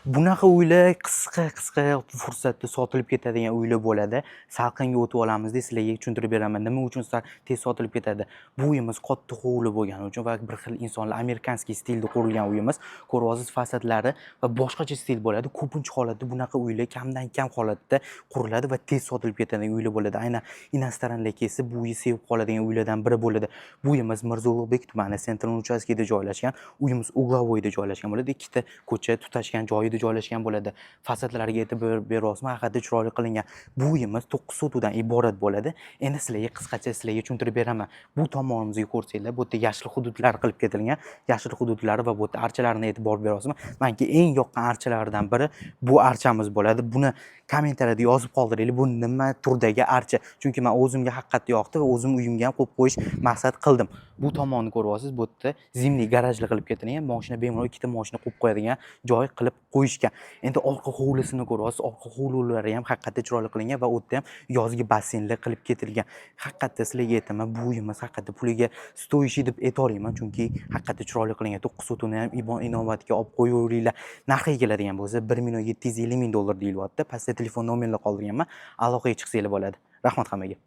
Bunaqa uylar qisqa fursatda sotilib ketadigan uylar bo'ladi. Salqinga o'tib olamizda sizlarga tushuntirib beraman. Nima uchun tez sotilib ketadi? Bu uyimiz katta hovli bo'lgani uchun va bir xil insonlar amerikanskiy stilda qurilgan uyimiz. Ko'ryapsiz, fasadlari va boshqacha stil bo'ladi. Ko'pincha holatda bunaqa uylar kamdan kam holatda quriladi va tez sotilib ketadigan uylar bo'ladi. Aynan inostanlar kelsa bu uyni sevib qoladigan uylardan biri bo'ladi. Bu uyimiz Mirzo Ulug'bek tumani Sentral uchastkasida joylashgan. Uyimiz uglovoyda joylashgan bo'ladi. Ikkita ko'cha tutashgan joyida joylashgan bo'ladi. Fasadlariga e'tibor beryapsizmi? Haqiqatda chiroyli qilingan. Bu uyimiz 9 sotudan iborat bo'ladi. Endi sizlarga qisqacha tushuntirib beraman. Bu tomonimizga ko'rsanglar, bu yerda yashil hududlar qilib ketilgan. Yashil hududlari va bu yerda archalarga e'tibor beryapsizmi? Menga eng yoqqan archalardan biri bu archamiz bo'ladi. Buni kommentariyada yozib qoldiringlar. Bu nima turdagi archa? Chunki men o'zimga haqiqatda yoqdi va o'zim uyimga ham qo'yib qo'yish maqsad qildim. Bu tomonni ko'ryapsiz, bu yerda zimniy garajli qilib ketilgan. Mashina bemalol ikkita mashina qo'yib qo'yadigan joy qilib qo'yishgan. Endi orqa hovlisini ko'ryapsiz. Orqa hovlilari ham haqiqatda chiroyli qilingan va u yerda ham yozgi basseynlar qilib ketilgan. Haqiqatda sizlarga aytaman, bu uyimiz haqiqatda puliga stoyishi deb aytolmayman, chunki haqiqatda chiroyli qilingan. 9 sotuni ham inovatga olib qo'yaveringlar. Narxiga keladigan bo'lsa 1.750.000 dollar deyilyapti. Pastda telefon nomerlar qoldirganman. Aloqaga chiqsanglar bo'ladi. Rahmat hammaga.